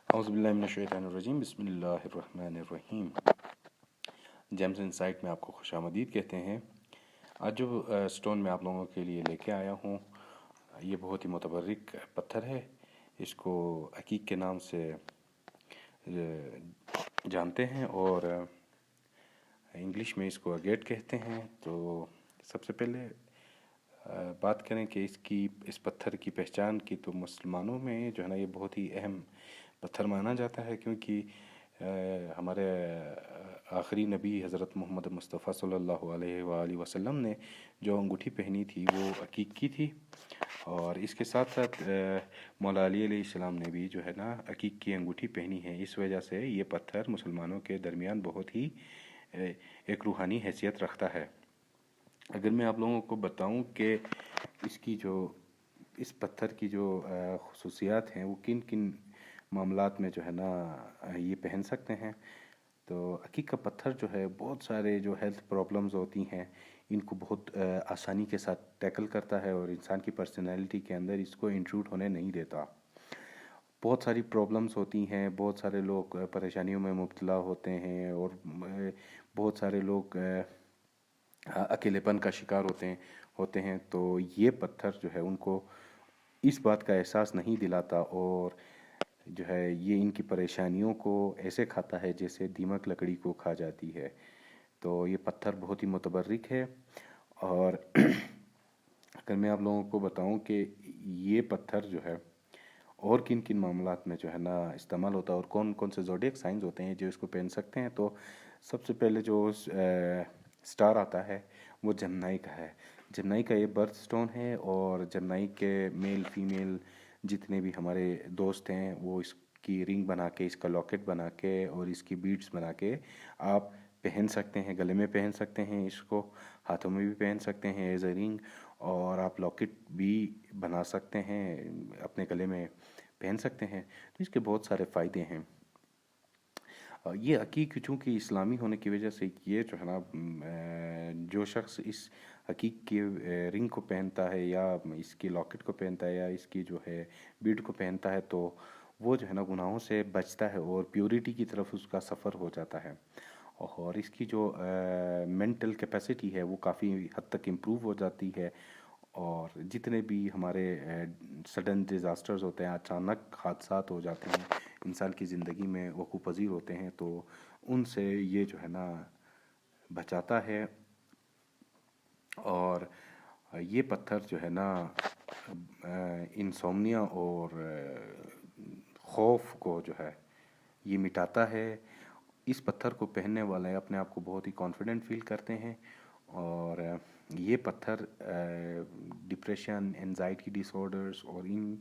اعوذ باللہ من الشیطان الرجیم، بسم اللہ الرحمن الرحیم۔ جیمز انسائٹ میں آپ کو خوش آمدید کہتے ہیں۔ آج جو سٹون میں آپ لوگوں کے لیے لے کے آیا ہوں، یہ بہت ہی متبرک پتھر ہے۔ اس کو عقیق کے نام سے جانتے ہیں اور انگلش میں اس کو اگیٹ کہتے ہیں۔ تو سب سے پہلے بات کریں کہ اس پتھر کی پہچان کی، تو مسلمانوں میں جو ہے نا یہ بہت ہی اہم پتھر مانا جاتا ہے، کیونکہ ہمارے آخری نبی حضرت محمد مصطفیٰ صلی اللہ علیہ وآلہ وسلم نے جو انگوٹھی پہنی تھی وہ عقیق کی تھی، اور اس کے ساتھ ساتھ مولا علی علیہ السلام نے بھی جو ہے نا عقیق کی انگوٹھی پہنی ہے۔ اس وجہ سے یہ پتھر مسلمانوں کے درمیان بہت ہی ایک روحانی حیثیت رکھتا ہے۔ اگر میں آپ لوگوں کو بتاؤں کہ اس پتھر کی جو خصوصیات ہیں وہ کن کن معاملات میں جو ہے نا یہ پہن سکتے ہیں، تو عقیق کا پتھر جو ہے بہت سارے جو ہیلتھ پرابلمز ہوتی ہیں ان کو بہت آسانی کے ساتھ ٹیکل کرتا ہے، اور انسان کی پرسنالٹی کے اندر اس کو انٹروڈ ہونے نہیں دیتا۔ بہت ساری پرابلمز ہوتی ہیں، بہت سارے لوگ پریشانیوں میں مبتلا ہوتے ہیں، اور بہت سارے لوگ اکیلے پن کا شکار ہوتے ہیں۔ تو یہ پتھر جو ہے ان کو اس بات کا احساس نہیں دلاتا، اور جو ہے یہ ان کی پریشانیوں کو ایسے کھاتا ہے جیسے دیمک لکڑی کو کھا جاتی ہے۔ تو یہ پتھر بہت ہی متبرک ہے۔ اور اگر میں آپ لوگوں کو بتاؤں کہ یہ پتھر جو ہے اور کن کن معاملات میں جو ہے نا استعمال ہوتا ہے، اور کون کون سے زوڈیک سائنز ہوتے ہیں جو اس کو پہن سکتے ہیں، تو سب سے پہلے جو سٹار آتا ہے وہ جمنائی کا ہے۔ جمنائی کا یہ برتھ سٹون ہے، اور جمنائی کے میل فیمیل جتنے بھی ہمارے دوست ہیں وہ اس کی رنگ بنا کے، اس کا لاکٹ بنا کے اور اس کی بیڈز بنا کے آپ پہن سکتے ہیں، گلے میں پہن سکتے ہیں، اس کو ہاتھوں میں بھی پہن سکتے ہیں ایز اے رنگ، اور آپ لاکٹ بھی بنا سکتے ہیں، اپنے گلے میں پہن سکتے ہیں۔ تو اس کے بہت سارے فائدے ہیں۔ یہ عقیق چونکہ اسلامی ہونے کی وجہ سے یہ جو ہے نا جو شخص اس عقیق کی رنگ کو پہنتا ہے، یا اس کی لاکٹ کو پہنتا ہے، یا اس کی جو ہے بیڈ کو پہنتا ہے، تو وہ جو ہے نا گناہوں سے بچتا ہے اور پیورٹی کی طرف اس کا سفر ہو جاتا ہے، اور اس کی جو مینٹل کیپیسٹی ہے وہ کافی حد تک امپروو ہو جاتی ہے۔ اور جتنے بھی ہمارے سڈن ڈیزاسٹرز ہوتے ہیں، اچانک حادثات ہو جاتے ہیں انسان کی زندگی میں وقوع پذیر ہوتے ہیں، تو ان سے یہ جو ہے نا بچاتا ہے۔ اور یہ پتھر جو ہے نا انسومنیا اور خوف کو جو ہے یہ مٹاتا ہے۔ اس پتھر کو پہننے والے اپنے آپ کو بہت ہی کانفیڈنٹ فیل کرتے ہیں، اور یہ پتھر ڈپریشن، انزائٹی ڈس آرڈرز، اور ان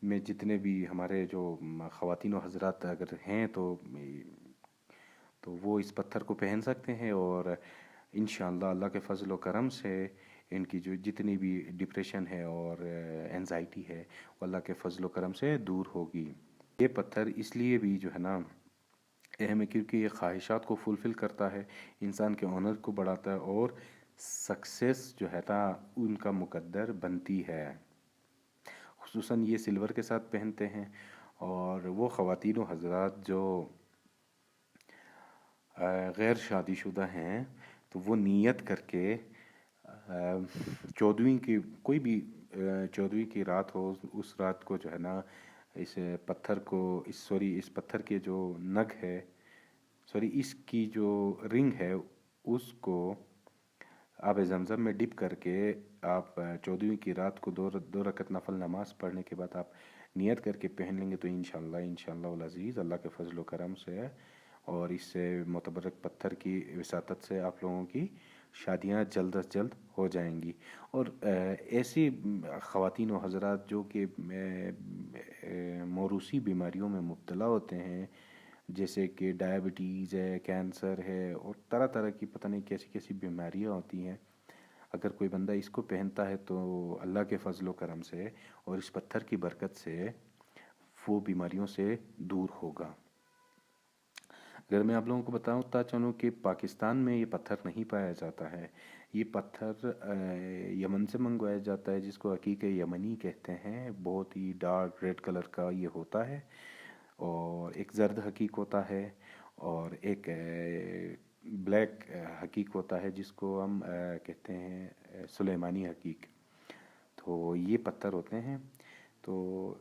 میں جتنے بھی ہمارے جو خواتین و حضرات اگر ہیں تو وہ اس پتھر کو پہن سکتے ہیں، اور انشاءاللہ اللہ کے فضل و کرم سے ان کی جو جتنی بھی ڈپریشن ہے اور انزائٹی ہے وہ اللہ کے فضل و کرم سے دور ہوگی۔ یہ پتھر اس لیے بھی جو ہے نا اہم ہے کیونکہ یہ خواہشات کو فلفل کرتا ہے، انسان کے آنر کو بڑھاتا ہے، اور سکسیس جو ہے نا ان کا مقدر بنتی ہے۔ خصوصاً یہ سلور کے ساتھ پہنتے ہیں، اور وہ خواتین و حضرات جو غیر شادی شدہ ہیں تو وہ نیت کر کے 14ویں کی کوئی بھی 14ویں کی رات ہو، اس رات کو جو ہے نا اس پتھر کو اس پتھر کے جو نگ ہے، اس کی جو رنگ ہے، اس کو آب زمزم میں ڈپ کر کے آپ 14ویں کی رات کو دو رکعت نفل نماز پڑھنے کے بعد آپ نیت کر کے پہن لیں گے، تو انشاءاللہ العزیز اللہ کے فضل و کرم سے اور اس سے متبرک پتھر کی وساطت سے آپ لوگوں کی شادیاں جلد از جلد ہو جائیں گی۔ اور ایسی خواتین و حضرات جو کہ موروثی بیماریوں میں مبتلا ہوتے ہیں، جیسے کہ ڈائبٹیز ہے، کینسر ہے، اور طرح طرح کی پتہ نہیں کیسی کیسی بیماریاں ہوتی ہیں، اگر کوئی بندہ اس کو پہنتا ہے تو اللہ کے فضل و کرم سے اور اس پتھر کی برکت سے وہ بیماریوں سے دور ہوگا۔ اگر میں آپ لوگوں کو بتاؤں چلوں کہ پاکستان میں یہ پتھر نہیں پایا جاتا ہے، یہ پتھر یمن سے منگوایا جاتا ہے، جس کو عقیق یمنی کہتے ہیں، بہت ہی ڈارک ریڈ کلر کا یہ ہوتا ہے، اور ایک زرد حقیق ہوتا ہے اور ایک بلیک حقیق ہوتا ہے جس کو ہم کہتے ہیں سلیمانی حقیق. تو یہ پتھر ہوتے ہیں. تو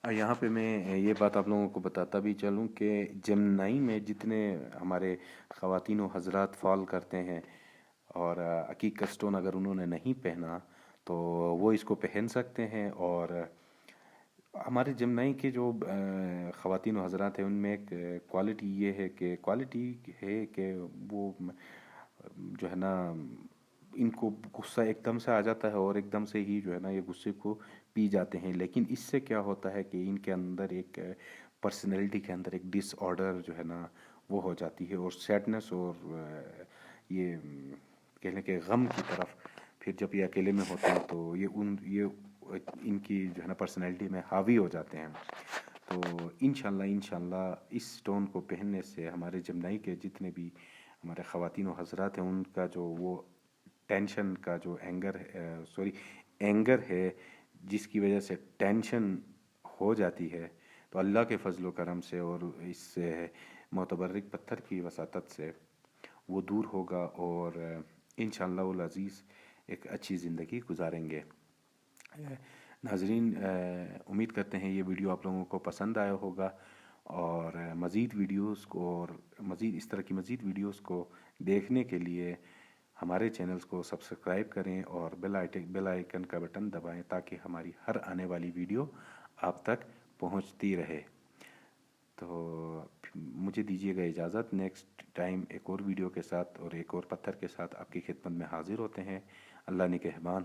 یہاں پہ میں یہ بات آپ لوگوں کو بتاتا بھی چلوں کہ جمنائی میں جتنے ہمارے خواتین و حضرات فال کرتے ہیں اور عقیق کا اسٹون اگر انہوں نے نہیں پہنا تو وہ اس کو پہن سکتے ہیں. اور ہمارے جمنائی کے جو خواتین و حضرات ہیں ان میں ایک کوالٹی ہے کہ وہ جو ہے نا ان کو غصہ ایک دم سے آ جاتا ہے اور ایک دم سے ہی جو ہے نا یہ غصے کو پی جاتے ہیں. لیکن اس سے کیا ہوتا ہے کہ ان کے اندر ایک پرسنالٹی کے اندر ایک ڈس آرڈر جو ہے نا وہ ہو جاتی ہے اور سیڈنس اور یہ کہہ لیں کہ غم کی طرف پھر جب یہ اکیلے میں ہوتے ہیں تو یہ ان کی جو ہے نا پرسنالٹی میں حاوی ہو جاتے ہیں. تو انشاءاللہ اس سٹون کو پہننے سے ہمارے جمنائی کے جتنے بھی ہمارے خواتین و حضرات ہیں ان کا جو وہ ٹینشن کا جو اینگر ہے جس کی وجہ سے ٹینشن ہو جاتی ہے تو اللہ کے فضل و کرم سے اور اس متبرک پتھر کی وساطت سے وہ دور ہوگا اور انشاءاللہ العزیز ایک اچھی زندگی گزاریں گے. ناظرین امید کرتے ہیں یہ ویڈیو آپ لوگوں کو پسند آیا ہوگا اور مزید ویڈیوز کو اور مزید اس طرح کی مزید ویڈیوز کو دیکھنے کے لیے ہمارے چینلز کو سبسکرائب کریں اور بیل آئیکن کا بٹن دبائیں تاکہ ہماری ہر آنے والی ویڈیو آپ تک پہنچتی رہے. تو مجھے دیجیے گا اجازت. نیکسٹ ٹائم ایک اور ویڈیو کے ساتھ اور ایک اور پتھر کے ساتھ آپ کی خدمت میں حاضر ہوتے ہیں. اللہ نگہبان.